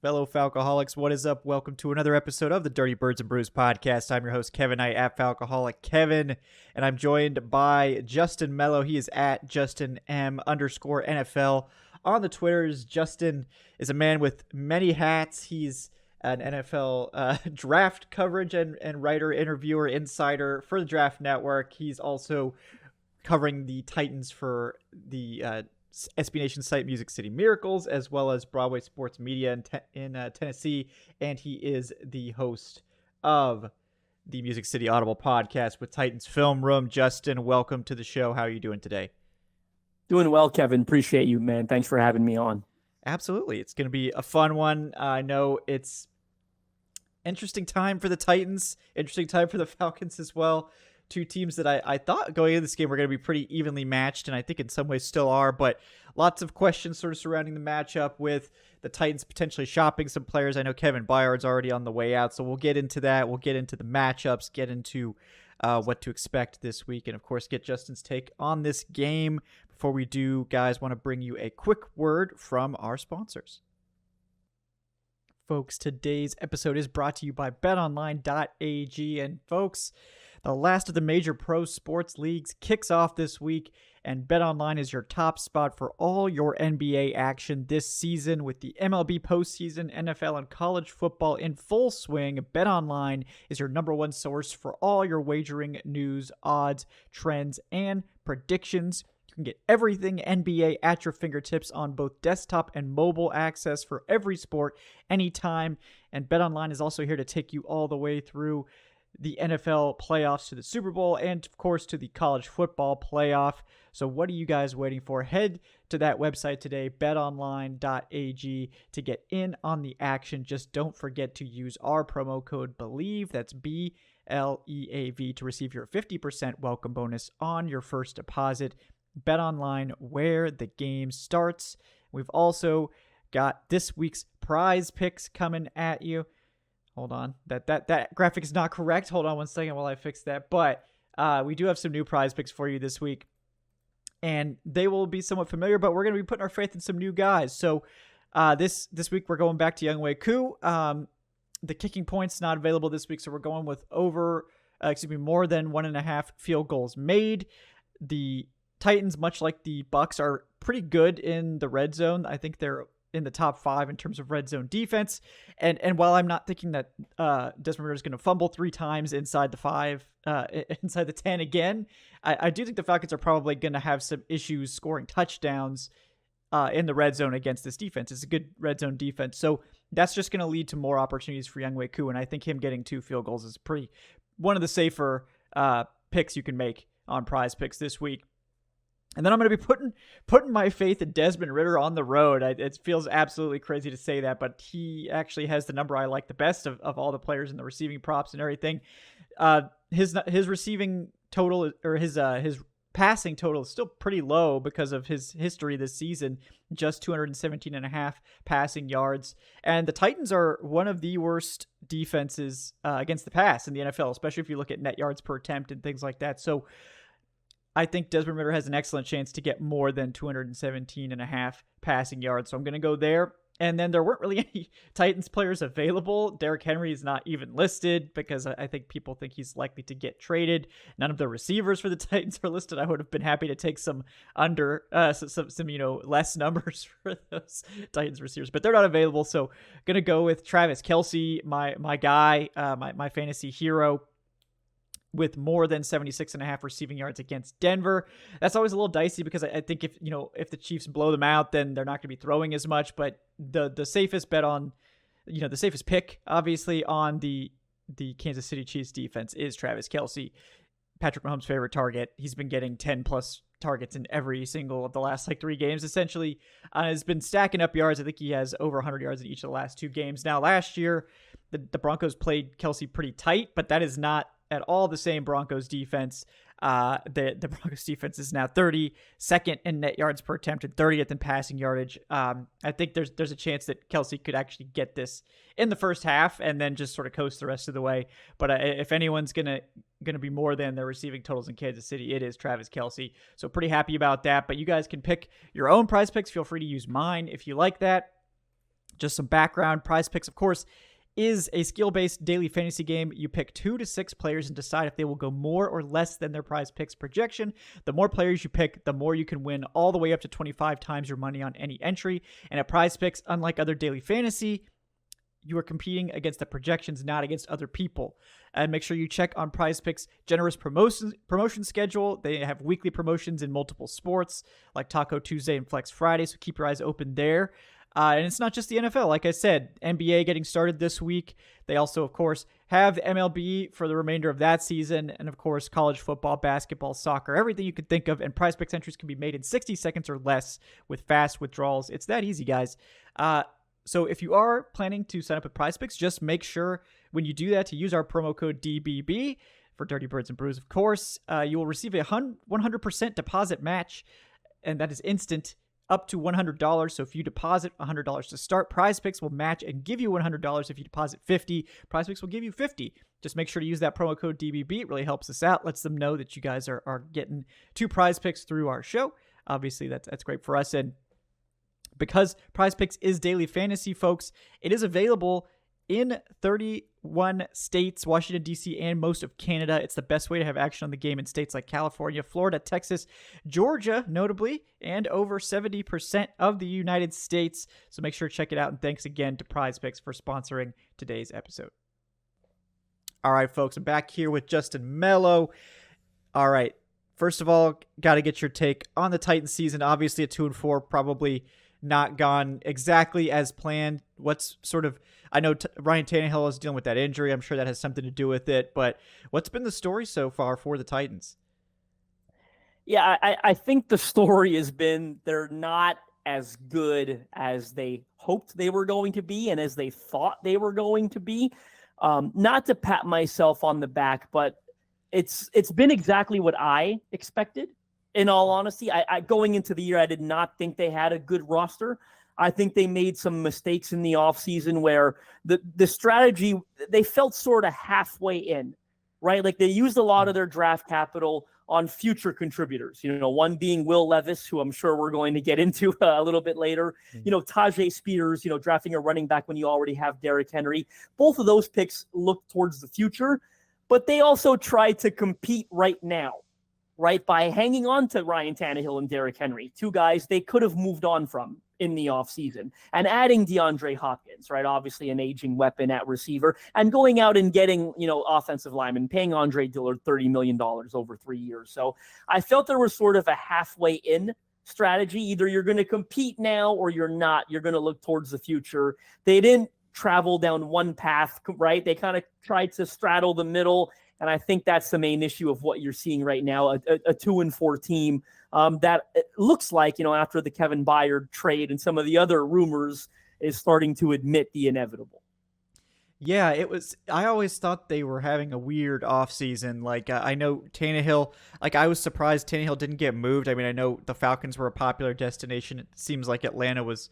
Fellow Falcoholics, what is up? Welcome to another episode of the Dirty Birds and Brews podcast. I'm your host, Kevin Knight, at Falcoholic Kevin, and I'm joined by Justin Melo. He is at JustinM_NFL on the Twitters. Justin is a man with many hats. He's an NFL draft coverage and writer, interviewer, insider for the Draft Network. He's also covering the Titans for the SB Nation site Music City Miracles, as well as Broadway Sports Media in Tennessee, and he is the host of the Music City Audible podcast with Titans Film Room. Justin, welcome to the show. How are you doing today? Doing well, Kevin. Appreciate you, man. Thanks for having me on. Absolutely. It's going to be a fun one. I know it's interesting time for the Titans, interesting time for the Falcons as well. Two teams that I thought going into this game were going to be pretty evenly matched, and I think in some ways still are, but lots of questions sort of surrounding the matchup with the Titans potentially shopping some players. I know Kevin Byard's already on the way out, so we'll get into that. We'll get into the matchups, get into what to expect this week, and of course get Justin's take on this game. Before we do, guys, want to bring you a quick word from our sponsors. Folks, today's episode is brought to you by betonline.ag, and folks, the last of the major pro sports leagues kicks off this week, and BetOnline is your top spot for all your NBA action this season. With the MLB postseason, NFL, and college football in full swing, BetOnline is your number one source for all your wagering news, odds, trends, and predictions. You can get everything NBA at your fingertips on both desktop and mobile access for every sport, anytime. And BetOnline is also here to take you all the way through the NFL playoffs to the Super Bowl and, of course, to the college football playoff. So what are you guys waiting for? Head to that website today, betonline.ag, to get in on the action. Just don't forget to use our promo code BELIEVE, that's BLEAV, to receive your 50% welcome bonus on your first deposit. BetOnline, where the game starts. We've also got this week's prize picks coming at you. Hold on, that graphic is not correct. Hold on one second while I fix that. But we do have some new prize picks for you this week, and they will be somewhat familiar, but we're going to be putting our faith in some new guys. So this week we're going back to Younghoe Koo. The kicking point's not available this week, so we're going with more than 1.5 field goals made. The Titans, much like the Bucks, are pretty good in the red zone. I think they're in the top 5 in terms of red zone defense. And while I'm not thinking that Desmond Ridder is going to fumble 3 times inside the 5, inside the 10 again, I do think the Falcons are probably going to have some issues scoring touchdowns in the red zone against this defense. It's a good red zone defense. So that's just going to lead to more opportunities for Younghoe Koo. And I think him getting 2 field goals is one of the safer picks you can make on prize picks this week. And then I'm going to be putting my faith in Desmond Ridder on the road. It feels absolutely crazy to say that, but he actually has the number I like the best of all the players in the receiving props and everything. His receiving total, or his passing total, is still pretty low because of his history this season, just 217.5 passing yards. And the Titans are one of the worst defenses against the pass in the NFL, especially if you look at net yards per attempt and things like that. So I think Desmond Ridder has an excellent chance to get more than 217.5 passing yards. So I'm going to go there. And then there weren't really any Titans players available. Derrick Henry is not even listed because I think people think he's likely to get traded. None of the receivers for the Titans are listed. I would have been happy to take some less numbers for those Titans receivers, but they're not available. So going to go with Travis Kelce, my guy, my fantasy hero, with more than 76.5 receiving yards against Denver. That's always a little dicey because I think if the Chiefs blow them out, then they're not going to be throwing as much. But the safest bet on, the safest pick, obviously, on the Kansas City Chiefs defense is Travis Kelce, Patrick Mahomes' favorite target. He's been getting 10 plus targets in every single of the last 3 games, essentially. Has been stacking up yards. I think he has over 100 yards in each of the last 2 games. Now, last year, the Broncos played Kelce pretty tight, but that is not at all the same Broncos defense. The Broncos defense is now 32nd in net yards per attempt and 30th in passing yardage. I think there's a chance that Kelce could actually get this in the first half and then just sort of coast the rest of the way. But if anyone's gonna be more than their receiving totals in Kansas City, it is Travis Kelce. So pretty happy about that. But you guys can pick your own prize picks. Feel free to use mine if you like that. Just some background. Prize Picks, of course, is a skill-based daily fantasy game. You pick 2 to 6 players and decide if they will go more or less than their Prize Picks projection. The more players you pick, the more you can win, all the way up to 25 times your money on any entry. And at Prize Picks, unlike other daily fantasy, you are competing against the projections, not against other people. And make sure you check on Prize Picks' generous promotion schedule. They have weekly promotions in multiple sports, like Taco Tuesday and Flex Friday, so keep your eyes open there. And it's not just the NFL. Like I said, NBA getting started this week. They also, of course, have the MLB for the remainder of that season. And, of course, college football, basketball, soccer, everything you could think of. And Prize Picks entries can be made in 60 seconds or less with fast withdrawals. It's that easy, guys. So if you are planning to sign up with Prize Picks, just make sure when you do that to use our promo code DBB for Dirty Birds and Brews, of course. You will receive a 100% deposit match, and that is instant, up to $100. So if you deposit $100 to start, Prize Picks will match and give you $100. If you deposit $50, Prize Picks will give you $50. Just make sure to use that promo code DBB. It really helps us out, lets them know that you guys are getting 2 Prize Picks through our show. Obviously, that's great for us. And because Prize Picks is daily fantasy, folks, it is available in 31 states, Washington, D.C., and most of Canada. It's the best way to have action on the game in states like California, Florida, Texas, Georgia, notably, and over 70% of the United States. So make sure to check it out. And thanks again to Prize Picks for sponsoring today's episode. All right, folks, I'm back here with Justin Melo. All right, first of all, got to get your take on the Titans season. Obviously, at 2-4, probably not gone exactly as planned. What's sort of, I know Ryan Tannehill is dealing with that injury. I'm sure that has something to do with it, but what's been the story so far for the Titans? Yeah, I think the story has been they're not as good as they hoped they were going to be and as they thought they were going to be. Not to pat myself on the back, but it's been exactly what I expected. In all honesty, I going into the year, I did not think they had a good roster. I think they made some mistakes in the offseason where the strategy, they felt sort of halfway in, right? Like they used a lot of their draft capital on future contributors, one being Will Levis, who I'm sure we're going to get into a little bit later, Tajay Spears, drafting a running back when you already have Derrick Henry. Both of those picks look towards the future, but they also try to compete right now, right? By hanging on to Ryan Tannehill and Derrick Henry, 2 guys they could have moved on from in the offseason, and adding DeAndre Hopkins, right? Obviously an aging weapon at receiver, and going out and getting, offensive linemen, paying Andre Dillard $30 million over 3 years. So I felt there was sort of a halfway in strategy. Either you're going to compete now or you're not. You're going to look towards the future. They didn't travel down one path, right? They kind of tried to straddle the middle. And I think that's the main issue of what you're seeing right now, a 2-4 team that looks like, after the Kevin Byard trade and some of the other rumors, is starting to admit the inevitable. Yeah, I always thought they were having a weird offseason. Like, I know Tannehill, I was surprised Tannehill didn't get moved. I mean, I know the Falcons were a popular destination. It seems like Atlanta was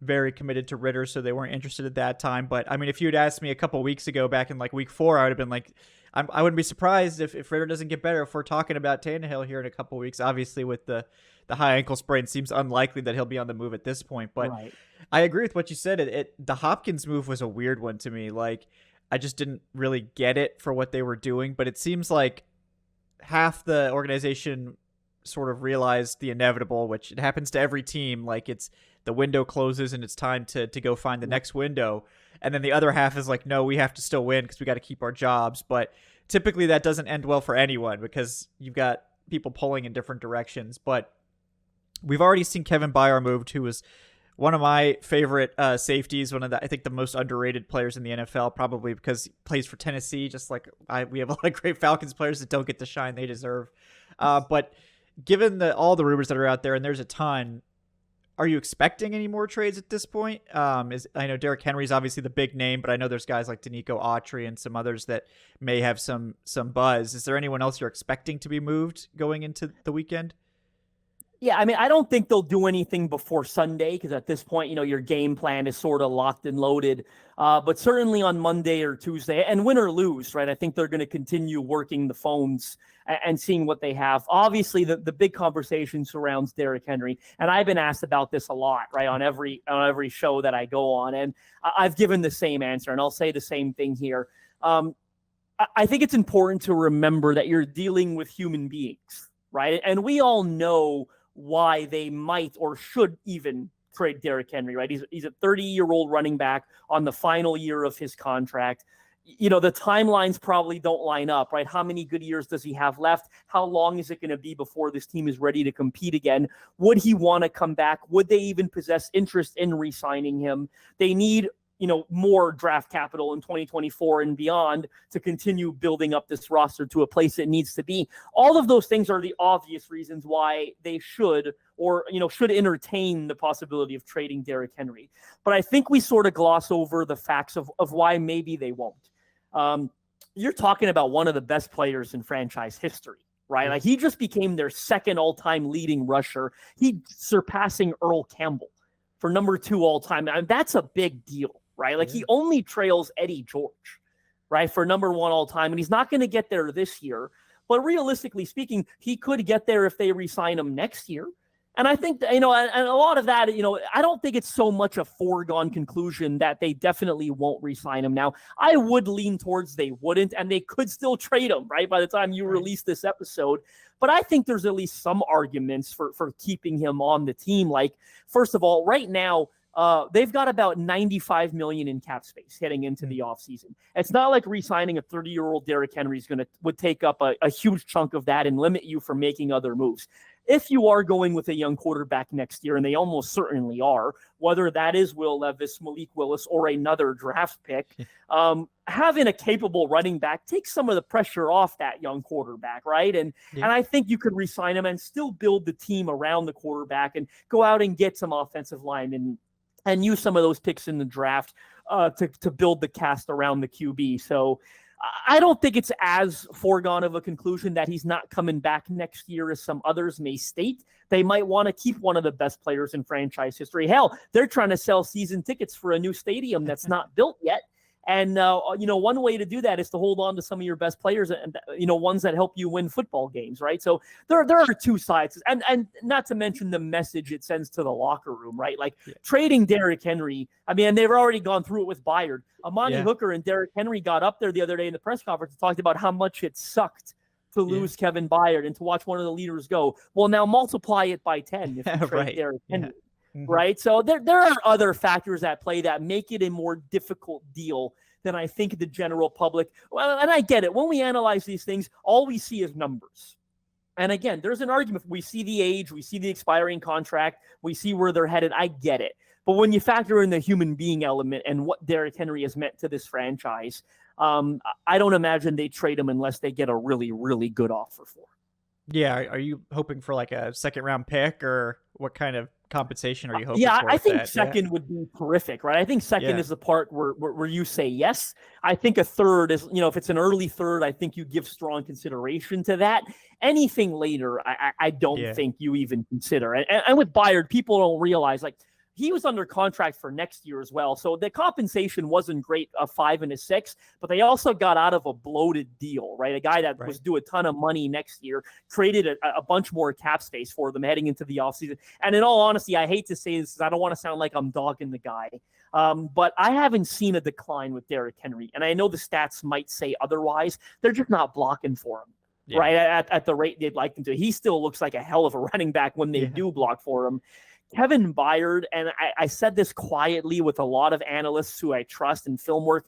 very committed to Ritter, so they weren't interested at that time. But, I mean, if you had asked me a couple weeks ago, back in, week 4, I would have been like, I wouldn't be surprised if Ritter doesn't get better if we're talking about Tannehill here in a couple weeks. Obviously, with the high ankle sprain, it seems unlikely that he'll be on the move at this point. But right. I agree with what you said. The Hopkins move was a weird one to me. I just didn't really get it for what they were doing. But it seems like half the organization sort of realized the inevitable, which it happens to every team. It's the window closes and it's time to go find the next window. And then the other half is like, no, we have to still win because we got to keep our jobs. But typically that doesn't end well for anyone because you've got people pulling in different directions. But we've already seen Kevin Byard moved, who was one of my favorite safeties, I think the most underrated players in the NFL, probably because he plays for Tennessee, just like we have a lot of great Falcons players that don't get the shine they deserve. But given all the rumors that are out there, and there's a ton, are you expecting any more trades at this point? I know Derrick Henry's obviously the big name, but I know there's guys like Danico Autry and some others that may have some buzz. Is there anyone else you're expecting to be moved going into the weekend? Yeah, I mean, I don't think they'll do anything before Sunday because at this point, your game plan is sort of locked and loaded. But certainly on Monday or Tuesday, and win or lose, right? I think they're going to continue working the phones and seeing what they have. Obviously, the big conversation surrounds Derrick Henry, and I've been asked about this a lot, right, on every show that I go on, and I've given the same answer, and I'll say the same thing here. I think it's important to remember that you're dealing with human beings, right? And we all know why they might or should even trade Derrick Henry, right? He's a 30-year-old running back on the final year of his contract. The timelines probably don't line up, right? How many good years does he have left? How long is it going to be before this team is ready to compete again? Would he want to come back? Would they even possess interest in re-signing him? They need more draft capital in 2024 and beyond to continue building up this roster to a place it needs to be. All of those things are the obvious reasons why they should entertain the possibility of trading Derrick Henry. But I think we sort of gloss over the facts of why maybe they won't. You're talking about one of the best players in franchise history, right? Like, he just became their second all-time leading rusher. He surpassing Earl Campbell for number 2 all-time. And that's a big deal. Right? Like, he only trails Eddie George, right, for number 1 all time. And he's not going to get there this year. But realistically speaking, he could get there if they re-sign him next year. And I think, and a lot of that, I don't think it's so much a foregone conclusion that they definitely won't re-sign him. Now, I would lean towards they wouldn't, and they could still trade him, right, by the time you release this episode. But I think there's at least some arguments for keeping him on the team. Like, first of all, right now, they've got about $95 million in cap space heading into the offseason. It's not like re-signing a 30-year-old Derrick Henry would take up a huge chunk of that and limit you from making other moves. If you are going with a young quarterback next year, and they almost certainly are, whether that is Will Levis, Malik Willis, or another draft pick, having a capable running back takes some of the pressure off that young quarterback, right? And I think you could re-sign him and still build the team around the quarterback and go out and get some offensive linemen and use some of those picks in the draft to build the cast around the QB. So I don't think it's as foregone of a conclusion that he's not coming back next year as some others may state. They might want to keep one of the best players in franchise history. Hell, they're trying to sell season tickets for a new stadium that's not built yet. And, one way to do that is to hold on to some of your best players and, ones that help you win football games, right? So there are two sides. And not to mention the message it sends to the locker room, right? Like, trading Derrick Henry, I mean, they've already gone through it with Byard. Amani Hooker and Derrick Henry got up there the other day in the press conference and talked about how much it sucked to lose Kevin Byard and to watch one of the leaders go. Well, now multiply it by 10 if you trade Derrick Henry. Right. So there are other factors at play that make it a more difficult deal than I think the general public. Well, and I get it. When we analyze these things, all we see is numbers. And again, there's an argument. We see the age, we see the expiring contract, we see where they're headed. I get it. But when you factor in the human being element and what Derrick Henry has meant to this franchise, I don't imagine they trade him unless they get a really, really good offer for him. Yeah. Are you hoping for like a second round pick, or what kind of compensation are you hoping for? I think second would be terrific, right? I think second is the part where you say yes. I think a third is, if it's an early third, I think you give strong consideration to that. Anything later, I don't think you even consider. And with Byard, people don't realize, like, he was under contract for next year as well. So the compensation wasn't great, a 5 and a 6, but they also got out of a bloated deal, right? A guy that was due a ton of money next year, created a bunch more cap space for them heading into the offseason. And in all honesty, I hate to say this because I don't want to sound like I'm dogging the guy. But I haven't seen a decline with Derrick Henry. And I know the stats might say otherwise. They're just not blocking for him, right? At the rate they'd like them to. He still looks like a hell of a running back when they do block for him. Kevin Byard, and I said this quietly with a lot of analysts who I trust in film work,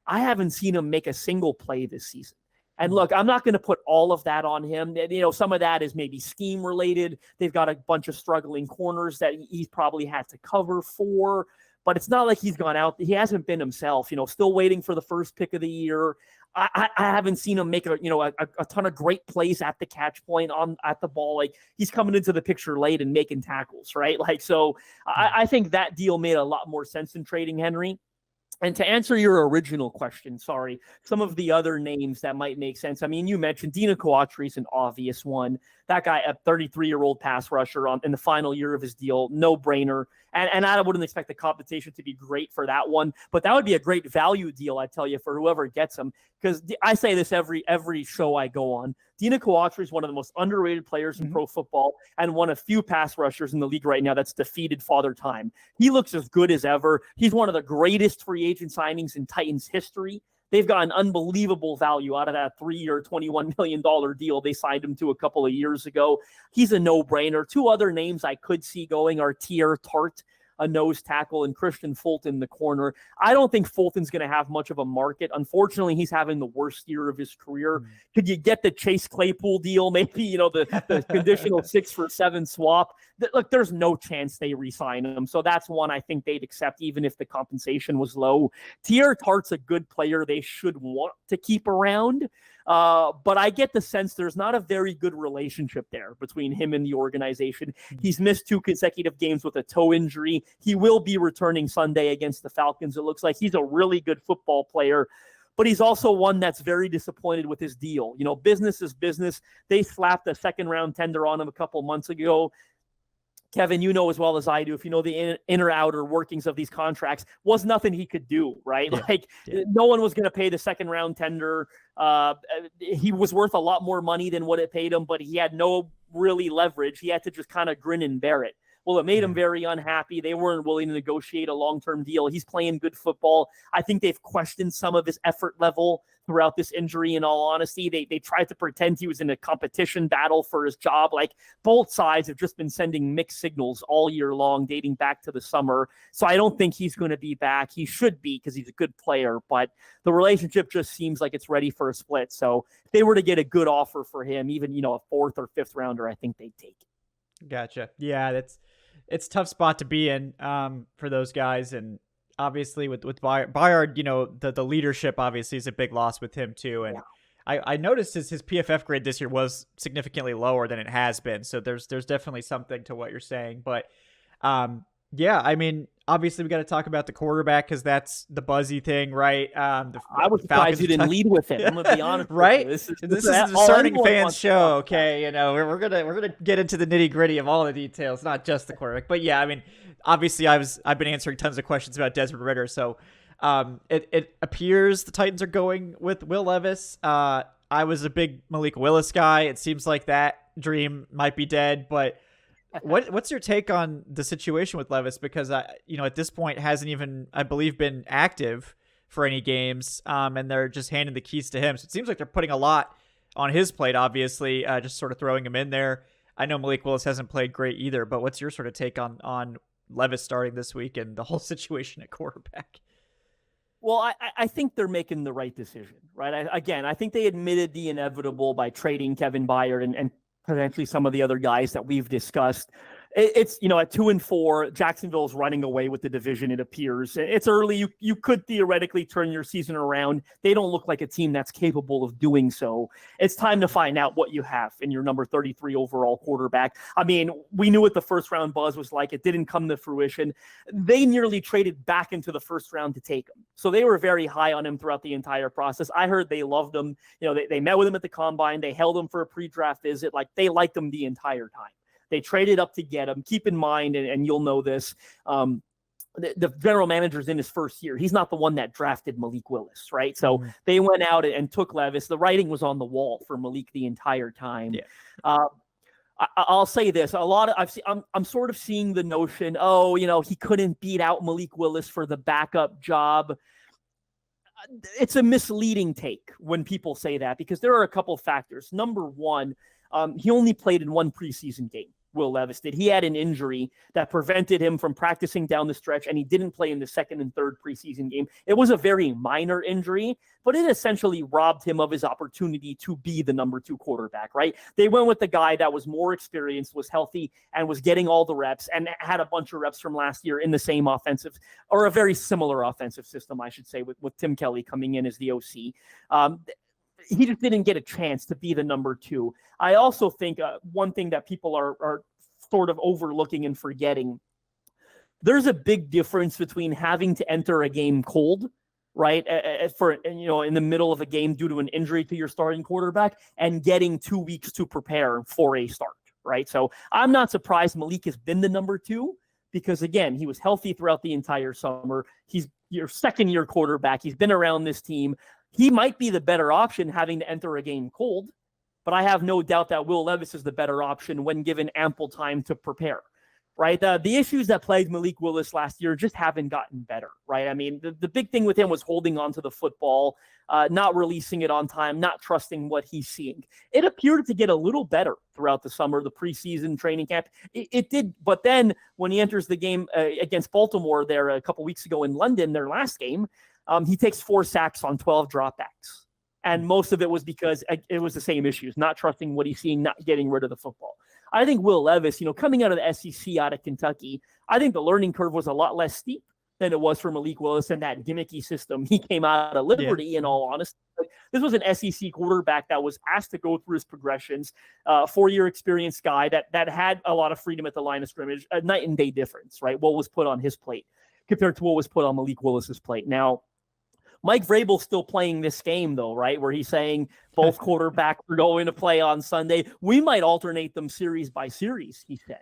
I haven't seen him make a single play this season. And look, I'm not going to put all of that on him. Some of that is maybe scheme related. They've got a bunch of struggling corners that he's probably had to cover for, but it's not like he's gone out. He hasn't been himself, still waiting for the first pick of the year. I haven't seen him make a ton of great plays at the catch point at the ball. Like, he's coming into the picture late and making tackles, right? Like, so I think that deal made a lot more sense than trading Henry. And to answer your original question, sorry, some of the other names that might make sense. I mean, you mentioned Dina Kawatri is an obvious one. That guy, a 33-year-old pass rusher in the final year of his deal, no brainer. And I wouldn't expect the compensation to be great for that one, but that would be a great value deal, I tell you, for whoever gets him. Because I say this every show I go on. Dina Kawatri is one of the most underrated players in pro football and one of few pass rushers in the league right now that's defeated Father Time. He looks as good as ever. He's one of the greatest free agent signings in Titans history. They've got an unbelievable value out of that 3-year, $21 million deal they signed him to a couple of years ago. He's a no-brainer. Two other names I could see going are Tier Tart, a nose tackle, and Christian Fulton, the corner. I don't think Fulton's going to have much of a market. Unfortunately, he's having the worst year of his career. Could you get the Chase Claypool deal? Maybe, the conditional 6-for-7 swap. Look, there's no chance they re-sign him. So that's one I think they'd accept even if the compensation was low. Tier Tart's a good player they should want to keep around. But I get the sense there's not a very good relationship there between him and the organization. He's missed 2 consecutive games with a toe injury. He will be returning Sunday against the Falcons. It looks like he's a really good football player, but he's also one that's very disappointed with his deal. Business is business. They slapped a 2nd-round tender on him a couple months ago. Kevin, you know as well as I do, if you know the inner outer workings of these contracts, was nothing he could do, right? No one was going to pay the 2nd-round tender. He was worth a lot more money than what it paid him, but he had no really leverage. He had to just kind of grin and bear it. Well, it made him very unhappy. They weren't willing to negotiate a long-term deal. He's playing good football. I think they've questioned some of his effort level throughout this injury, in all honesty. They tried to pretend he was in a competition battle for his job. Like, both sides have just been sending mixed signals all year long, dating back to the summer. So I don't think he's going to be back. He should be because he's a good player, but the relationship just seems like it's ready for a split. So if they were to get a good offer for him, even, a 4th or 5th rounder, I think they'd take it. Gotcha. Yeah, it's a tough spot to be in for those guys. And obviously with Bayard, the leadership obviously is a big loss with him too. And I noticed his PFF grade this year was significantly lower than it has been. So there's definitely something to what you're saying. But yeah, I mean, obviously we got to talk about the quarterback because that's the buzzy thing, right? I was surprised you didn't lead with him. I'm gonna be honest, right? This is a discerning fans show. Okay, we're gonna get into the nitty gritty of all the details, not just the quarterback. But yeah, I mean, obviously I've been answering tons of questions about Desmond Ridder, so it appears the Titans are going with Will Levis. I was a big Malik Willis guy. It seems like that dream might be dead, but what's your take on the situation with Levis? Because at this point hasn't even, I believe, been active for any games, and they're just handing the keys to him. So it seems like they're putting a lot on his plate. Obviously, just sort of throwing him in there. I know Malik Willis hasn't played great either, but what's your sort of take on Levis starting this week and the whole situation at quarterback? Well, I think they're making the right decision, right? I think they admitted the inevitable by trading Kevin Byard and potentially some of the other guys that we've discussed. It's, at 2-4, Jacksonville's running away with the division, it appears. It's early. You could theoretically turn your season around. They don't look like a team that's capable of doing so. It's time to find out what you have in your number 33 overall quarterback. I mean, we knew what the 1st-round buzz was like. It didn't come to fruition. They nearly traded back into the 1st round to take him. So they were very high on him throughout the entire process. I heard they loved him. They met with him at the combine. They held him for a pre-draft visit. Like, they liked him the entire time. They traded up to get him. Keep in mind, and you'll know this, the general manager's in his 1st year. He's not the one that drafted Malik Willis, right? So they went out and took Levis. The writing was on the wall for Malik the entire time. Yeah. I'll say this: I'm sort of seeing the notion, he couldn't beat out Malik Willis for the backup job. It's a misleading take when people say that because there are a couple factors. Number one, he only played in 1 preseason game. Will Levis did. He had an injury that prevented him from practicing down the stretch, and he didn't play in the 2nd and 3rd preseason game. It was a very minor injury, but it essentially robbed him of his opportunity to be the number 2 quarterback, right? They went with the guy that was more experienced, was healthy, and was getting all the reps, and had a bunch of reps from last year in the same offensive, or a very similar offensive system, I should say, with Tim Kelly coming in as the OC. He just didn't get a chance to be the number 2. I also think one thing that people are sort of overlooking and forgetting, there's a big difference between having to enter a game cold, right, in the middle of a game due to an injury to your starting quarterback, and getting 2 weeks to prepare for a start, right? So I'm not surprised Malik has been the number 2 because, again, he was healthy throughout the entire summer. He's your second-year quarterback. He's been around this team. He might be the better option having to enter a game cold, but I have no doubt that Will Levis is the better option when given ample time to prepare, right? The issues that plagued Malik Willis last year just haven't gotten better, right? I mean, the big thing with him was holding on to the football, not releasing it on time, not trusting what he's seeing. It appeared to get a little better throughout the summer, the preseason training camp. It did, but then when he enters the game against Baltimore there a couple weeks ago in London, their last game, he takes 4 sacks on 12 dropbacks. And most of it was because it was the same issues, not trusting what he's seeing, not getting rid of the football. I think Will Levis, coming out of the SEC out of Kentucky, I think the learning curve was a lot less steep than it was for Malik Willis and that gimmicky system he came out of Liberty, in all honesty. This was an SEC quarterback that was asked to go through his progressions, 4-year experienced guy that had a lot of freedom at the line of scrimmage, a night and day difference, right? What was put on his plate compared to what was put on Malik Willis's plate. Now, Mike Vrabel's still playing this game, though, right? Where he's saying both quarterbacks are going to play on Sunday. We might alternate them series by series, he said.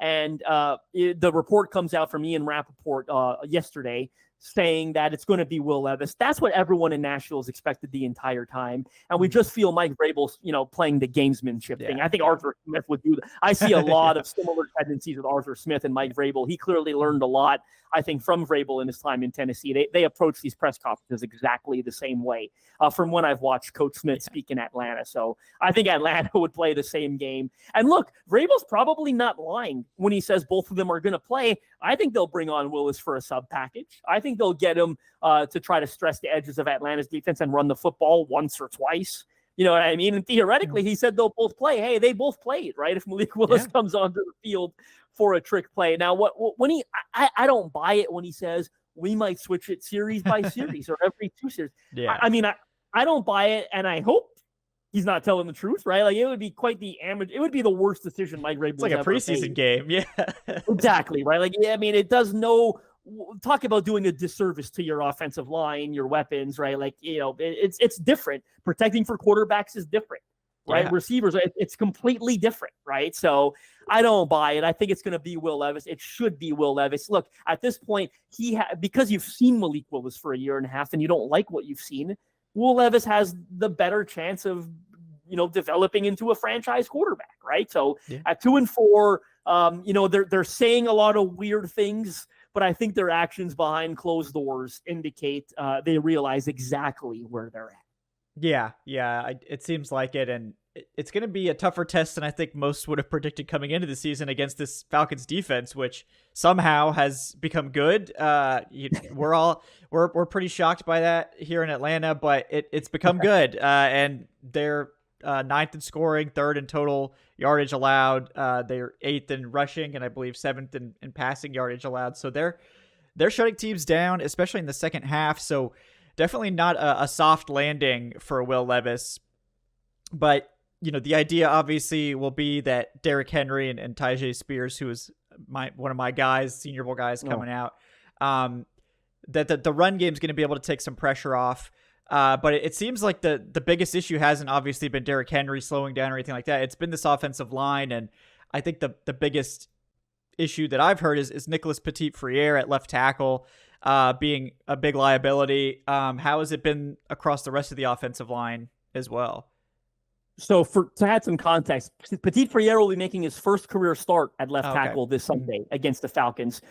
And the report comes out from Ian Rappaport yesterday saying that it's going to be Will Levis. That's what everyone in Nashville has expected the entire time. And we just feel Mike Vrabel's, playing the gamesmanship thing. I think Arthur Smith would do that. I see a lot of similar tendencies with Arthur Smith and Mike Vrabel. He clearly learned a lot, I think, from Vrabel in his time in Tennessee. They approach these press conferences exactly the same way from when I've watched Coach Smith speak in Atlanta. So I think Atlanta would play the same game. And look, Vrabel's probably not lying when he says both of them are going to play. I think they'll bring on Willis for a sub package. I think they'll get him to try to stress the edges of Atlanta's defense and run the football once or twice. You know what I mean? And theoretically, he said they'll both play. Hey, they both played, right? If Malik Willis comes onto the field for a trick play. Now, when I don't buy it when he says we might switch it series by series or every 2 series. I don't buy it, and I hope he's not telling the truth, right? Like, it would be quite the amateur. It would be the worst decision Mike Vrabel. It's like a preseason game, Exactly, right? Like, it does no. Talk about doing a disservice to your offensive line, your weapons, right? Like, it's different. Protecting for quarterbacks is different, right? Yeah. Receivers, it's completely different, right? So I don't buy it. I think it's going to be Will Levis. It should be Will Levis. Look, at this point, because you've seen Malik Willis for a year and a half and you don't like what you've seen, Will Levis has the better chance of, developing into a franchise quarterback, right? So at 2-4, they're saying a lot of weird things, but I think their actions behind closed doors indicate they realize exactly where they're at. Yeah, it seems like it, and it's going to be a tougher test than I think most would have predicted coming into the season against this Falcons defense, which somehow has become good. We're pretty shocked by that here in Atlanta, but it's become good, and they're 9th in scoring, 3rd in total yardage allowed. They're 8th in rushing, and I believe 7th in passing yardage allowed. So they're shutting teams down, especially in the second half. So definitely not a soft landing for Will Levis. But, the idea obviously will be that Derrick Henry and Tyjae Spears, who is one of my guys, Senior Bowl guys coming out, that the run game is going to be able to take some pressure off. But it seems like the biggest issue hasn't obviously been Derrick Henry slowing down or anything like that. It's been this offensive line. And I think the biggest issue that I've heard is Nicholas Petit-Frere at left tackle being a big liability. How has it been across the rest of the offensive line as well? So to add some context, Petit-Frere will be making his first career start at left tackle this Sunday against the Falcons.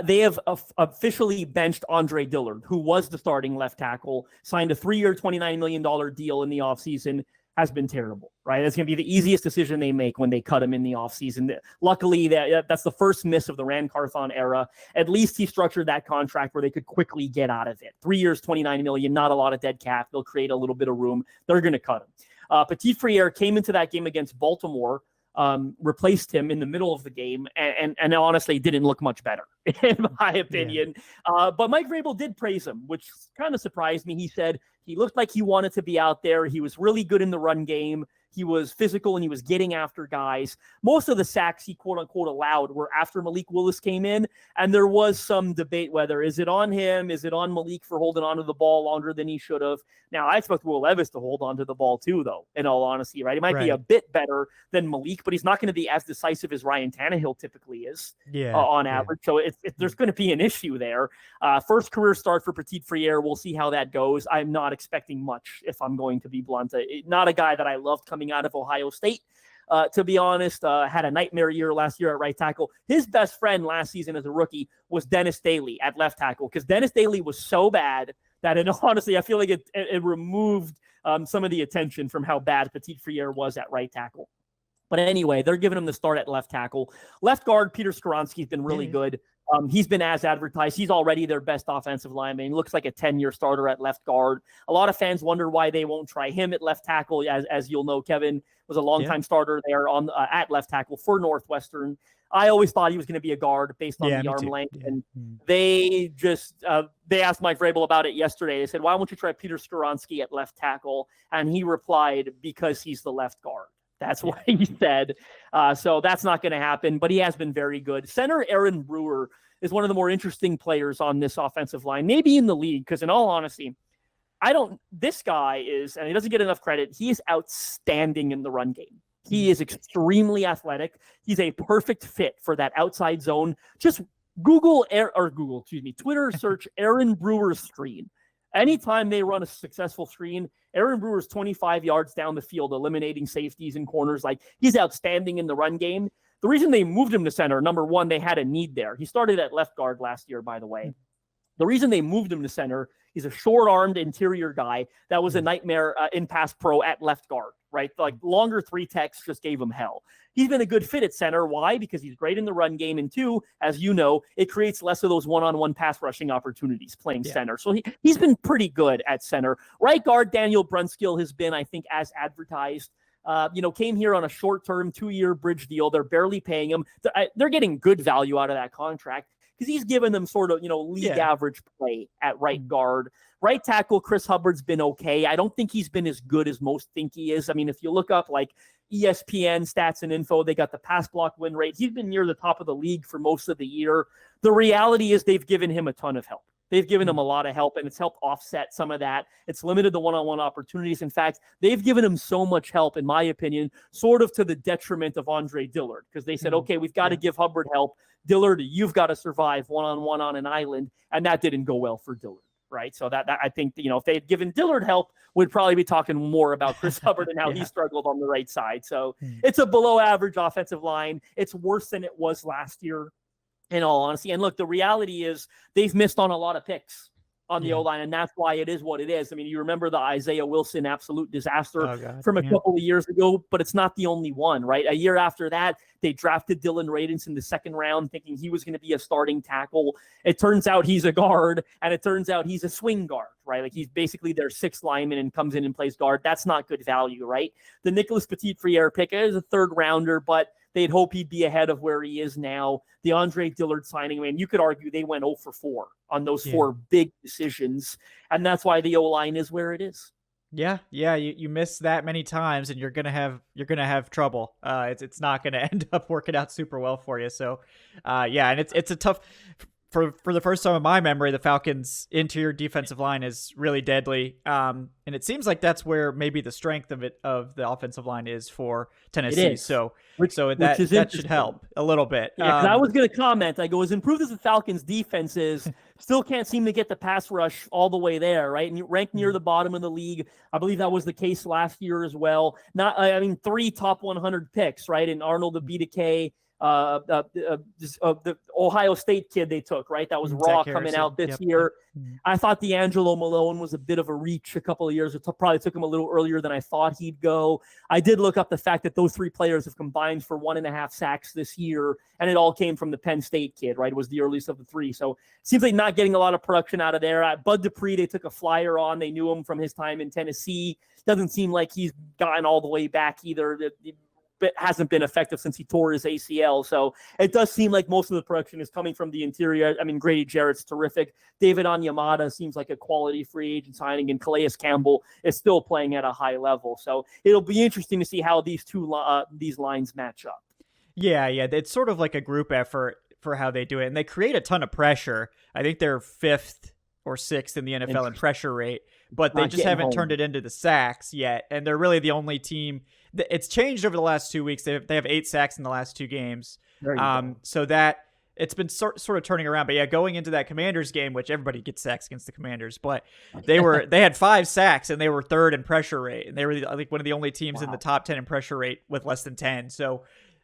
They have officially benched Andre Dillard, who was the starting left tackle, signed a 3-year, $29 million deal in the offseason, has been terrible, right? It's going to be the easiest decision they make when they cut him in the offseason. Luckily, that's the first miss of the Rand Carthon era. At least he structured that contract where they could quickly get out of it. 3 years, $29 million, not a lot of dead cap. They'll create a little bit of room. They're going to cut him. Petit-Frere came into that game against Baltimore, replaced him in the middle of the game, and honestly didn't look much better, in my opinion. But Mike Vrabel did praise him, which kind of surprised me. He said he looked like he wanted to be out there. He was really good in the run game. He was physical and he was getting after guys. Most of the sacks he quote unquote allowed were after Malik Willis came in. And there was some debate whether is it on him? Is it on Malik for holding onto the ball longer than he should have? Now, I expect Will Levis to hold onto the ball too, though, in all honesty, right? He might be a bit better than Malik, but he's not going to be as decisive as Ryan Tannehill typically is on average. So there's going to be an issue there. First career start for Petit Frere. We'll see how that goes. I'm not expecting much, if I'm going to be blunt. Not a guy that I loved coming out of Ohio State. To be honest, had a nightmare year last year at right tackle. His best friend last season as a rookie was Dennis Daly at left tackle, because Dennis Daly was so bad that, honestly, I feel like it removed some of the attention from how bad Petit Frere was at right tackle. But anyway, they're giving him the start at left tackle. Left guard, Peter Skoronski's been really good. He's been as advertised. He's already their best offensive lineman. He looks like a 10-year starter at left guard. A lot of fans wonder why they won't try him at left tackle. As you'll know, Kevin was a longtime starter there at left tackle for Northwestern. I always thought he was going to be a guard based on the arm length. And they asked Mike Vrabel about it yesterday. They said, why won't you try Peter Skoronski at left tackle? And he replied, because he's the left guard. That's what he said. So that's not going to happen, but he has been very good. Center Aaron Brewer is one of the more interesting players on this offensive line, maybe in the league, because in all honesty, this guy is, and he doesn't get enough credit, he is outstanding in the run game. He is extremely athletic. He's a perfect fit for that outside zone. Just Twitter search Aaron Brewer's screen. Anytime they run a successful screen, Aaron Brewer's 25 yards down the field, eliminating safeties and corners. Like, he's outstanding in the run game. The reason they moved him to center, number one, they had a need there. He started at left guard last year, by the way. The reason they moved him to center, he's a short-armed interior guy that was a nightmare in pass pro at left guard, right? Like, longer three techs just gave him hell. He's been a good fit at center. Why? Because he's great in the run game. And two, as you know, it creates less of those one-on-one pass rushing opportunities playing center. So he's been pretty good at center. Right guard, Daniel Brunskill has been, I think, as advertised. Came here on a short-term 2-year bridge deal. They're barely paying him. They're getting good value out of that contract because he's given them sort of, league average play at right guard. Right tackle, Chris Hubbard's been okay. I don't think he's been as good as most think he is. I mean, if you look up like ESPN stats and info, they got the pass block win rate. He's been near the top of the league for most of the year. The reality is they've given him a ton of help. They've given him a lot of help, and it's helped offset some of that. It's limited the one-on-one opportunities. In fact, they've given him so much help, in my opinion, sort of to the detriment of Andre Dillard, because they said, okay, we've got to give Hubbard help. Dillard, you've got to survive one-on-one on an island, and that didn't go well for Dillard. Right. So that I think, if they had given Dillard help, we'd probably be talking more about Chris Hubbard and how he struggled on the right side. So it's a below average offensive line. It's worse than it was last year, in all honesty. And look, the reality is they've missed on a lot of picks on the O-line, and that's why it is what it is. I mean, you remember the Isaiah Wilson absolute disaster from a couple of years ago, but it's not the only one, right? A year after that, they drafted Dylan Radins in the second round thinking he was going to be a starting tackle. It turns out he's a guard, and it turns out he's a swing guard, right? Like, he's basically their sixth lineman and comes in and plays guard. That's not good value, right? The Nicholas Petit-Frere pick is a third rounder, but they'd hope he'd be ahead of where he is now. The Andre Dillard signing, I mean, you could argue they went 0 for 4 on those 4 big decisions, and that's why the O-line is where it is. Yeah, you miss that many times, and you're gonna have trouble. It's not gonna end up working out super well for you. So, and it's a tough. For the first time in my memory, the Falcons' interior defensive line is really deadly, and it seems like that's where maybe the strength of the offensive line is for Tennessee. So that should help a little bit. Yeah, 'cause I was going to comment. I go, as improved as the Falcons' defense is, still can't seem to get the pass rush all the way there, right? And ranked near the bottom of the league. I believe that was the case last year as well. 3 top 100 picks, right? And Arnold Abidike, the Ohio State kid they took, right? That was raw coming out this year. I thought D'Angelo Malone was a bit of a reach a couple of years. It probably took him a little earlier than I thought he'd go. I did look up the fact that those 3 players have combined for 1.5 sacks this year, and it all came from the Penn State kid, right? It was the earliest of the 3. So it seems like not getting a lot of production out of there. Bud Dupree, they took a flyer on. They knew him from his time in Tennessee. Doesn't seem like he's gotten all the way back either. hasn't been effective since he tore his ACL. So it does seem like most of the production is coming from the interior. I mean, Grady Jarrett's terrific. David Onyemata seems like a quality free agent signing, and Calais Campbell is still playing at a high level. So it'll be interesting to see how these these lines match up. Yeah, it's sort of like a group effort for how they do it, and they create a ton of pressure. I think they're 5th or 6th in the NFL in pressure rate, but they just haven't turned it into the sacks yet, and they're really the only team. It's changed over the last 2 weeks. They have 8 sacks in the last 2 games, so that it's been sort of turning around. But yeah, going into that Commanders game, which everybody gets sacks against the Commanders, but they had 5 sacks and they were 3rd in pressure rate, and they were I think one of the only teams in the top 10 in pressure rate with less than 10. So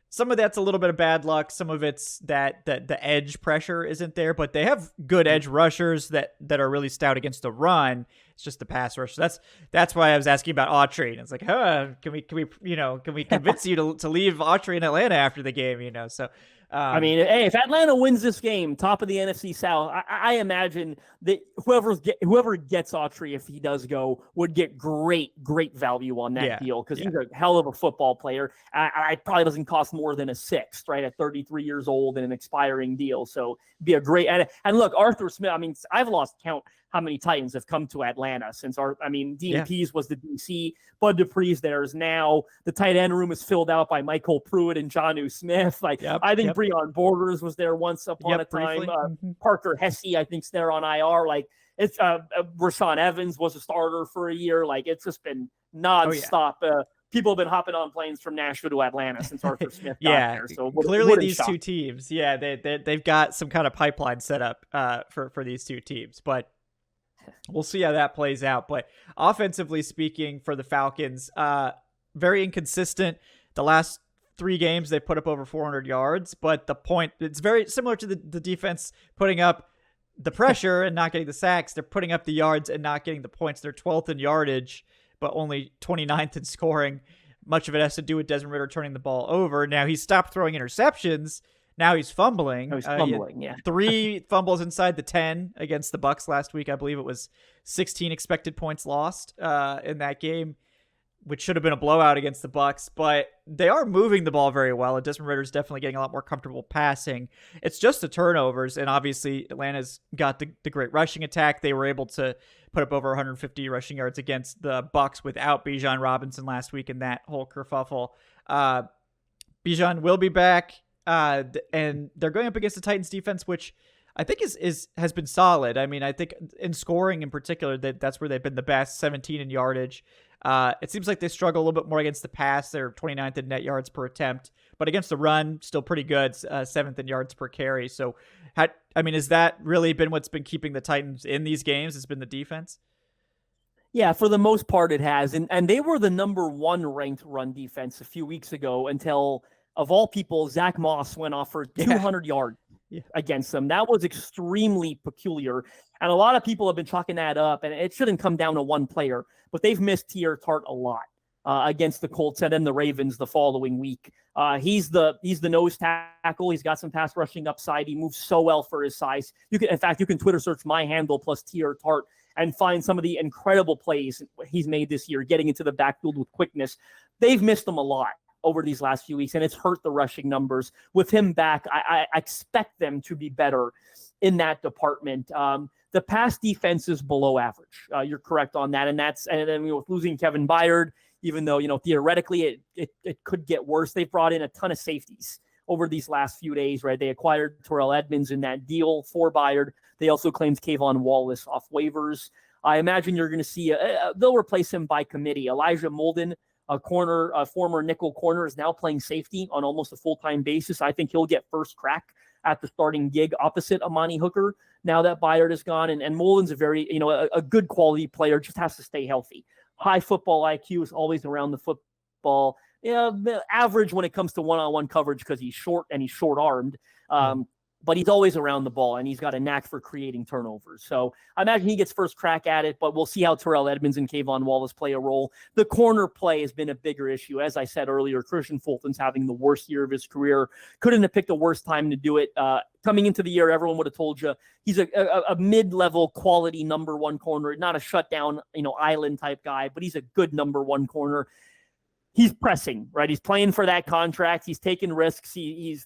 some of that's a little bit of bad luck. Some of it's that the edge pressure isn't there, but they have good edge rushers that are really stout against the run. It's just the pass rush. So that's why I was asking about Autry. And it's like, can we convince you to leave Autry in Atlanta after the game? So. I mean, hey, if Atlanta wins this game, top of the NFC South, I imagine that whoever gets Autry, if he does go, would get great value on that deal, because he's a hell of a football player. I probably doesn't cost more than a 6th, right, at 33 years old in an expiring deal. So it'd be a great and look, Arthur Smith. I mean, I've lost count how many Titans have come to Atlanta since Dean Pease was the DC. Bud Dupree's there's now. The tight end room is filled out by Michael Pruitt and Jonnu Smith. I think Breon Borders was there once upon a time. Parker Hesse, I think, is there on IR. It's Rashawn Evans was a starter for a year. It's just been nonstop. People have been hopping on planes from Nashville to Atlanta since Arthur Smith got there. So clearly these two teams, they've got some kind of pipeline set up for these two teams. But we'll see how that plays out. But offensively speaking, for the Falcons, very inconsistent. The last 3 games, they put up over 400 yards. But it's very similar to the defense putting up the pressure and not getting the sacks. They're putting up the yards and not getting the points. They're 12th in yardage, but only 29th in scoring. Much of it has to do with Desmond Ridder turning the ball over. Now, he stopped throwing interceptions. Now he's fumbling. 3 fumbles inside the 10 against the Bucs last week. I believe it was 16 expected points lost in that game, which should have been a blowout against the Bucs. But they are moving the ball very well, and Desmond Ridder's definitely getting a lot more comfortable passing. It's just the turnovers, and obviously Atlanta's got the great rushing attack. They were able to put up over 150 rushing yards against the Bucs without Bijan Robinson last week in that whole kerfuffle. Bijan will be back. And they're going up against the Titans defense, which I think has been solid. I mean, I think in scoring in particular, that's where they've been the best, 17 in yardage. It seems like they struggle a little bit more against the pass. They're 29th in net yards per attempt, but against the run, still pretty good, 7th in yards per carry. So, has that really been what's been keeping the Titans in these games? It's been the defense? Yeah, for the most part it has. And they were the number 1 ranked run defense a few weeks ago until, of all people, Zach Moss went off for 200 yards against them. That was extremely peculiar. And a lot of people have been chalking that up, and it shouldn't come down to one player, but they've missed Tier Tart a lot against the Colts and then the Ravens the following week. He's the nose tackle. He's got some pass rushing upside. He moves so well for his size. You can Twitter search my handle plus Tier Tart and find some of the incredible plays he's made this year, getting into the backfield with quickness. They've missed him a lot over these last few weeks, and it's hurt the rushing numbers. With him back, I expect them to be better in that department. The pass defense is below average. You're correct on that, and then with losing Kevin Byard, even though theoretically it could get worse, they've brought in a ton of safeties over these last few days. Right, they acquired Terrell Edmonds in that deal for Byard. They also claimed Kayvon Wallace off waivers. I imagine you're going to see they'll replace him by committee. Elijah Molden, a former nickel corner, is now playing safety on almost a full-time basis. I think he'll get first crack at the starting gig opposite Amani Hooker now that Byard is gone. And Molden's a very, a good quality player, just has to stay healthy. High football IQ, is always around the football. Average when it comes to one-on-one coverage because he's short and he's short-armed. But he's always around the ball, and he's got a knack for creating turnovers. So I imagine he gets first crack at it, but we'll see how Terrell Edmonds and Kayvon Wallace play a role. The corner play has been a bigger issue. As I said earlier, Christian Fulton's having the worst year of his career. Couldn't have picked the worst time to do it. Coming into the year, everyone would have told you he's a mid-level quality number 1 corner, not a shutdown, island type guy, but he's a good number 1 corner. he's pressing, right? He's playing for that contract. He's taking risks. He's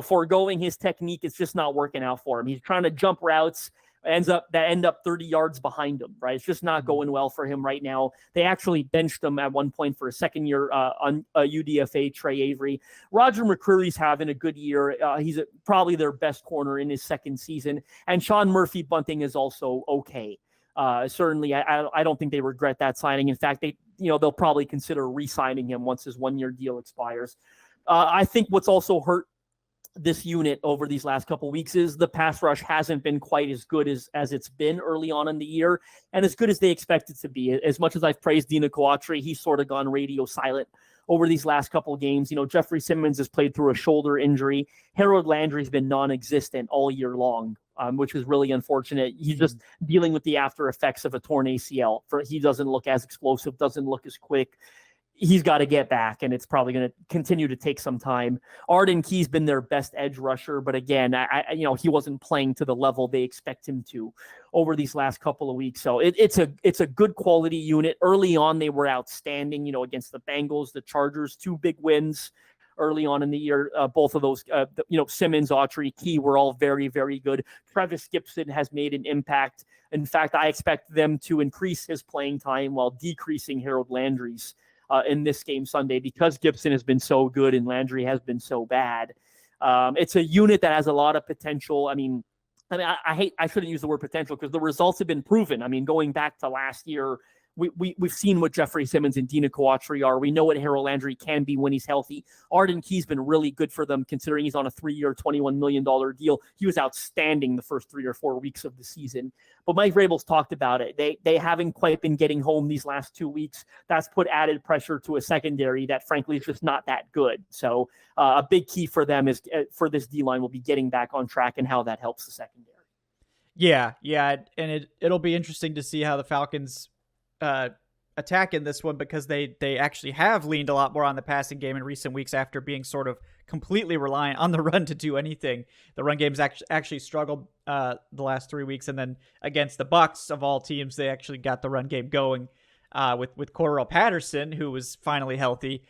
foregoing his technique. It's just not working out for him. He's trying to jump routes, end up 30 yards behind him, right? It's just not going well for him right now. They actually benched him at one point for a second year on UDFA, Trey Avery. Roger McCreary's having a good year. He's probably their best corner in his second season. And Sean Murphy-Bunting is also okay. Certainly, I don't think they regret that signing. In fact, they'll probably consider re-signing him once his 1-year deal expires. I think what's also hurt this unit over these last couple of weeks is the pass rush hasn't been quite as good as it's been early on in the year, and as good as they expect it to be. As much as I've praised Dina Coatri, he's sort of gone radio silent over these last couple of games. Jeffrey Simmons has played through a shoulder injury. Harold Landry's been non-existent all year long, which is really unfortunate. He's just dealing with the after effects of a torn ACL. He doesn't look as explosive, doesn't look as quick. He's got to get back, and it's probably going to continue to take some time. Arden Key's been their best edge rusher, but again, he wasn't playing to the level they expect him to over these last couple of weeks. So it's a good quality unit. Early on, they were outstanding. Against the Bengals, the Chargers, 2 big wins early on in the year. Both of those, Simmons, Autry, Key were all very, very good. Travis Gibson has made an impact. In fact, I expect them to increase his playing time while decreasing Harold Landry's in this game Sunday, because Gibson has been so good and Landry has been so bad. It's a unit that has a lot of potential. I shouldn't use the word potential because the results have been proven. Going back to last year, we've seen what Jeffrey Simmons and Dina Coatri are. We know what Harold Landry can be when he's healthy. Arden Key's been really good for them, considering he's on a 3-year, $21 million deal. He was outstanding the first 3 or 4 weeks of the season. But Mike Vrabel's talked about it. They haven't quite been getting home these last 2 weeks. That's put added pressure to a secondary that, frankly, is just not that good. So a big key for them is for this D-line will be getting back on track and how that helps the secondary. Yeah, and it'll be interesting to see how the Falcons attack in this one, because they actually have leaned a lot more on the passing game in recent weeks after being sort of completely reliant on the run to do anything. The run game's actually struggled the last 3 weeks, and then against the Bucs of all teams, they actually got the run game going with Cordarrelle Patterson, who was finally healthy,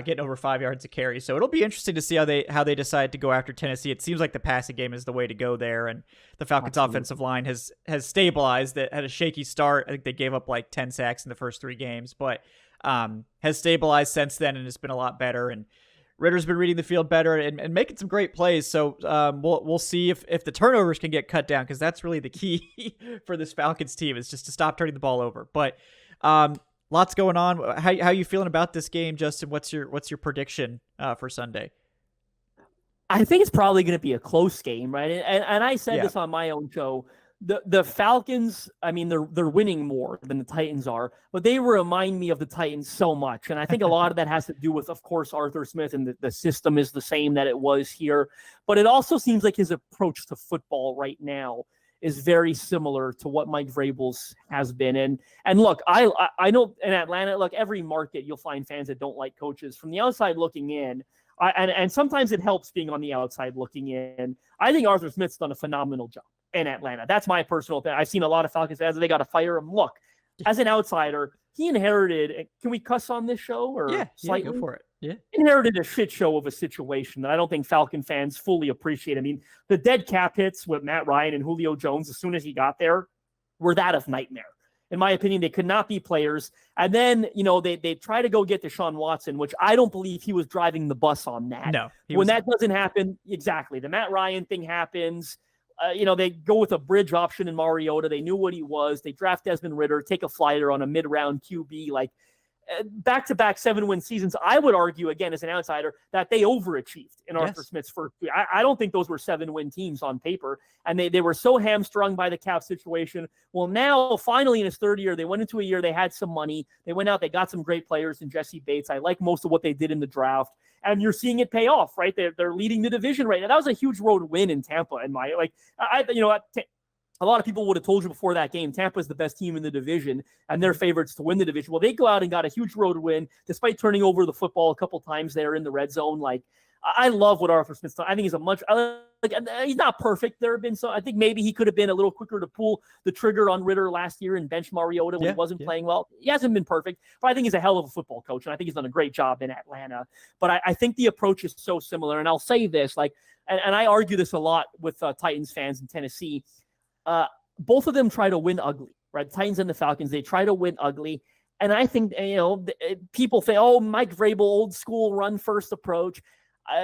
getting over 5 yards a carry. So it'll be interesting to see how they decide to go after Tennessee. It seems like the passing game is the way to go there, and the Falcons' offensive line has stabilized. It had a shaky start. I think they gave up like 10 sacks in the first 3 games, but has stabilized since then, and it's been a lot better. And Ritter's been reading the field better and making some great plays. So we'll see if the turnovers can get cut down, because that's really the key for this Falcons team, is just to stop turning the ball over. But lots going on. How you feeling about this game, Justin? What's your prediction for Sunday? I think it's probably going to be a close game, right? And I said this on my own show. The Falcons, they're winning more than the Titans are, but they remind me of the Titans so much. And I think a lot of that has to do with, of course, Arthur Smith, and the system is the same that it was here. But it also seems like his approach to football right now is very similar to what Mike Vrabel's has been. And look, I know in Atlanta, look, every market you'll find fans that don't like coaches. From the outside looking in, and sometimes it helps being on the outside looking in, I think Arthur Smith's done a phenomenal job in Atlanta. That's my personal opinion. I've seen a lot of Falcons fans, they got to fire him. Look, as an outsider, he inherited, can we cuss on this show? Or yeah, go for it. Yeah. Inherited a shit show of a situation that I don't think Falcon fans fully appreciate. The dead cap hits with Matt Ryan and Julio Jones as soon as he got there were that of nightmare. In my opinion, they could not be players. And then, they try to go get Deshaun Watson, which I don't believe he was driving the bus on that. No. That doesn't happen, exactly. The Matt Ryan thing happens. They go with a bridge option in Mariota. They knew what he was. They draft Desmond Ridder, take a flyer on a mid-round QB. Back-to-back 7-win seasons, I would argue, again, as an outsider, that they overachieved in Arthur Smith's first year. I don't think those were 7-win teams on paper, and they were so hamstrung by the cap situation. Well, now, finally, in his third year, they went into a year, they had some money. They went out, they got some great players in Jesse Bates. I like most of what they did in the draft, and you're seeing it pay off, right? They're leading the division right now. That was a huge road win in Tampa. A lot of people would have told you before that game, Tampa's the best team in the division, and they're favorites to win the division. Well, they go out and got a huge road win, despite turning over the football a couple times there in the red zone. I love what Arthur Smith's done. I think he's he's not perfect. There have been some. I think maybe he could have been a little quicker to pull the trigger on Ritter last year and bench Mariota when he wasn't playing well. He hasn't been perfect, but I think he's a hell of a football coach, and I think he's done a great job in Atlanta. But I think the approach is so similar, and I'll say this, and I argue this a lot with Titans fans in Tennessee. Both of them try to win ugly, right? The Titans and the Falcons, they try to win ugly. And I think, people say, oh, Mike Vrabel, old school run first approach.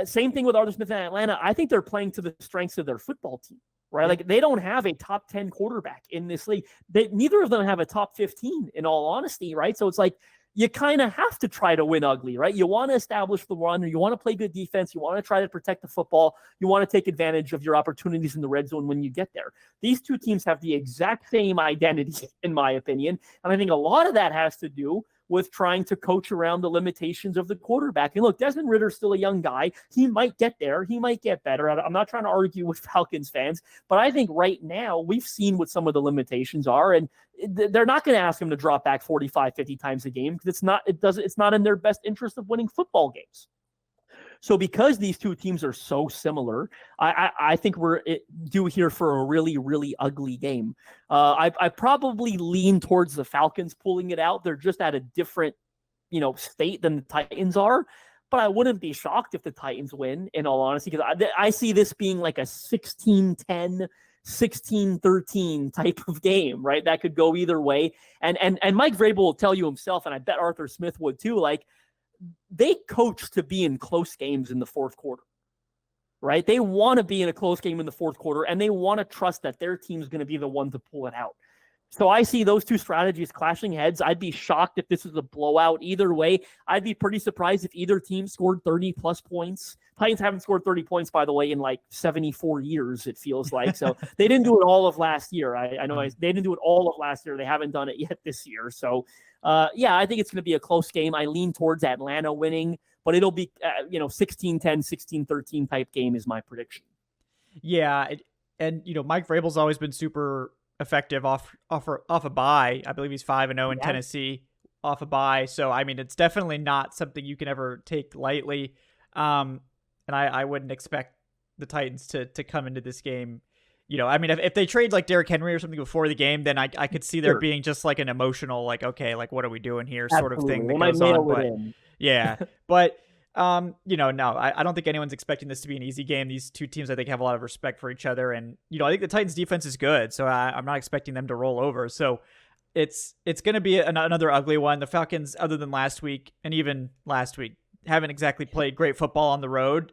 Same thing with Arthur Smith in Atlanta. I think they're playing to the strengths of their football team, right? Like they don't have a top 10 quarterback in this league. Neither of them have a top 15 in all honesty, right? So it's like, you kind of have to try to win ugly, right? You want to establish the run, or you want to play good defense. You want to try to protect the football. You want to take advantage of your opportunities in the red zone when you get there. These two teams have the exact same identity, in my opinion. And I think a lot of that has to do with trying to coach around the limitations of the quarterback. And look, Desmond Ritter's still a young guy. He might get there. He might get better. I'm not trying to argue with Falcons fans, but I think right now we've seen what some of the limitations are, and they're not going to ask him to drop back 45, 50 times a game because it's not in their best interest of winning football games. So because these two teams are so similar, I think we're due here for a really, really ugly game. I probably lean towards the Falcons pulling it out. They're just at a different, state than the Titans are. But I wouldn't be shocked if the Titans win, in all honesty, because I see this being like a 16-10, 16-13 type of game, right? That could go either way. And Mike Vrabel will tell you himself, and I bet Arthur Smith would too, like, they coach to be in close games in the fourth quarter, right? They want to be in a close game in the fourth quarter, and they want to trust that their team's going to be the one to pull it out. So I see those two strategies clashing heads. I'd be shocked if this is a blowout either way. I'd be pretty surprised if either team scored 30-plus points. Titans haven't scored 30 points, by the way, in like 74 years, it feels like. So they didn't do it all of last year. I know they didn't do it all of last year. They haven't done it yet this year. So, I think it's going to be a close game. I lean towards Atlanta winning, but it'll be, 16-10, 16-13 type game is my prediction. Yeah, and Mike Vrabel's always been super effective off a bye. I believe he's 5-0 in Tennessee off a bye. So I mean, it's definitely not something you can ever take lightly. And I wouldn't expect the Titans to come into this game. I mean, if they trade like Derrick Henry or something before the game, then I could see there being just like an emotional, like, okay, like what are we doing here sort of thing that goes on. But yeah, but no, I don't think anyone's expecting this to be an easy game. These two teams, I think, have a lot of respect for each other, and I think the Titans' defense is good, so I'm not expecting them to roll over. So it's going to be another ugly one. The Falcons, other than last week and even last week, haven't exactly played great football on the road.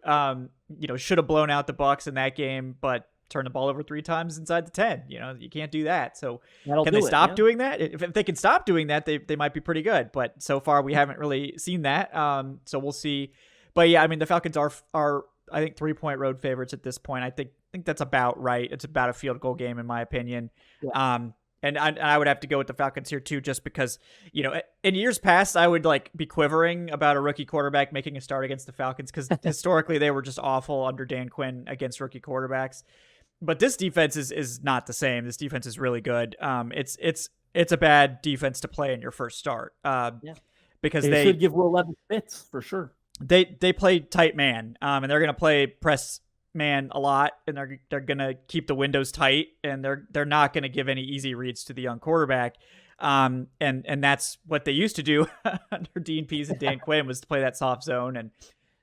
Should have blown out the Bucs in that game, but turned the ball over 3 times inside the 10. You can't do that. So can they stop doing that? If they can stop doing that, they might be pretty good. But so far we haven't really seen that. So we'll see. But yeah, I mean, the Falcons are I think 3-point road favorites at this point. I think that's about right. It's about a field goal game in my opinion. Yeah. And I would have to go with the Falcons here too, just because, in years past, I would be quivering about a rookie quarterback making a start against the Falcons because historically they were just awful under Dan Quinn against rookie quarterbacks. But this defense is not the same. This defense is really good. It's a bad defense to play in your first start. Because they should give Will Levis fits for sure. They play tight man, and they're going to play press man a lot, and they're going to keep the windows tight, and they're not going to give any easy reads to the young quarterback. And that's what they used to do under Dean Pease and Dan Quinn, was to play that soft zone, and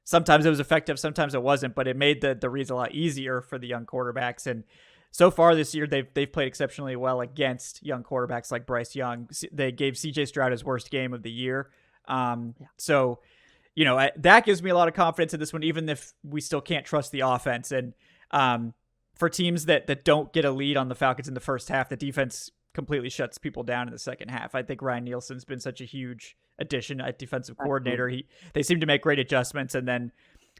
sometimes it was effective, sometimes it wasn't, but it made the reads a lot easier for the young quarterbacks. And so far this year, they've played exceptionally well against young quarterbacks like Bryce Young. They gave CJ Stroud his worst game of the year. So, that gives me a lot of confidence in this one, even if we still can't trust the offense. And for teams that don't get a lead on the Falcons in the first half, the defense completely shuts people down in the second half. I think Ryan Nielsen's been such a huge addition at defensive coordinator. They seem to make great adjustments, and then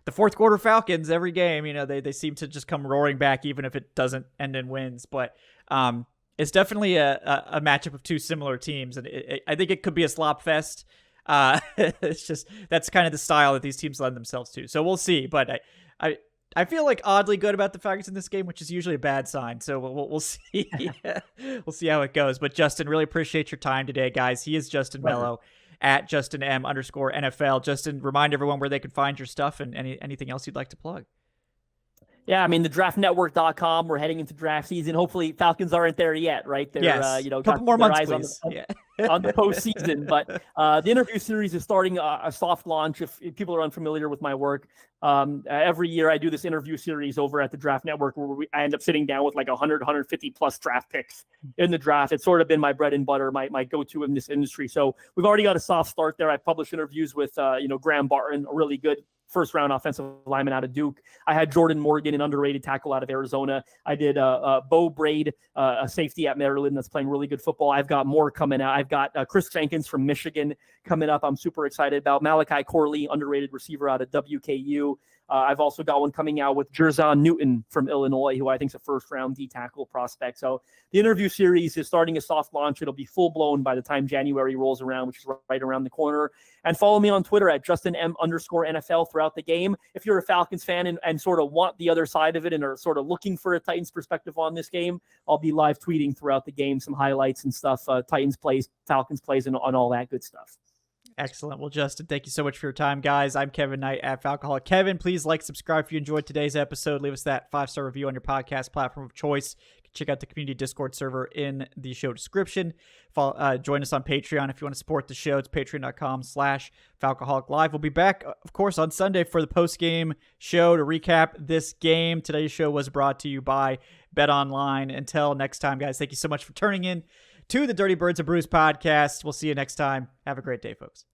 the fourth quarter Falcons every game, they seem to just come roaring back, even if it doesn't end in wins. But it's definitely a matchup of two similar teams, and I think it could be a slop fest. It's just that's kind of the style that these teams lend themselves to. So we'll see. But I feel oddly good about the Falcons in this game, which is usually a bad sign. So we'll see. We'll see how it goes. But Justin, really appreciate your time today, guys. He is Justin Melo, at JustinM_NFL. Justin, remind everyone where they can find your stuff and anything else you'd like to plug. Yeah, I mean, the draftnetwork.com, we're heading into draft season. Hopefully Falcons aren't there yet, right? They're, yes. got couple more months, eyes please. on the postseason. But the interview series is starting a soft launch. If people are unfamiliar with my work, every year I do this interview series over at the Draft Network where I end up sitting down with like 100, 150 plus draft picks in the draft. It's sort of been my bread and butter, my go-to in this industry. So we've already got a soft start there. I published interviews with, Graham Barton, a really good first-round offensive lineman out of Duke. I had Jordan Morgan, an underrated tackle out of Arizona. I did Bo Braid, a safety at Maryland that's playing really good football. I've got more coming out. I've got Chris Jenkins from Michigan coming up. I'm super excited about Malachi Corley, underrated receiver out of WKU. I've also got one coming out with Jerzon Newton from Illinois, who I think is a first-round D-tackle prospect. So the interview series is starting a soft launch. It'll be full-blown by the time January rolls around, which is right around the corner. And follow me on Twitter at JustinM_NFL throughout the game. If you're a Falcons fan and sort of want the other side of it and are sort of looking for a Titans perspective on this game, I'll be live tweeting throughout the game some highlights and stuff, Titans plays, Falcons plays, and all that good stuff. Excellent. Well, Justin, thank you so much for your time, guys. I'm Kevin Knight at Falcoholic. Kevin, please like, subscribe if you enjoyed today's episode. Leave us that 5-star review on your podcast platform of choice. Check out the community Discord server in the show description. Join us on Patreon if you want to support the show. It's patreon.com/Falcoholic Live. We'll be back, of course, on Sunday for the post-game show to recap this game. Today's show was brought to you by BetOnline. Until next time, guys, thank you so much for turning in to the Dirty Birds and Brews podcast. We'll see you next time. Have a great day, folks.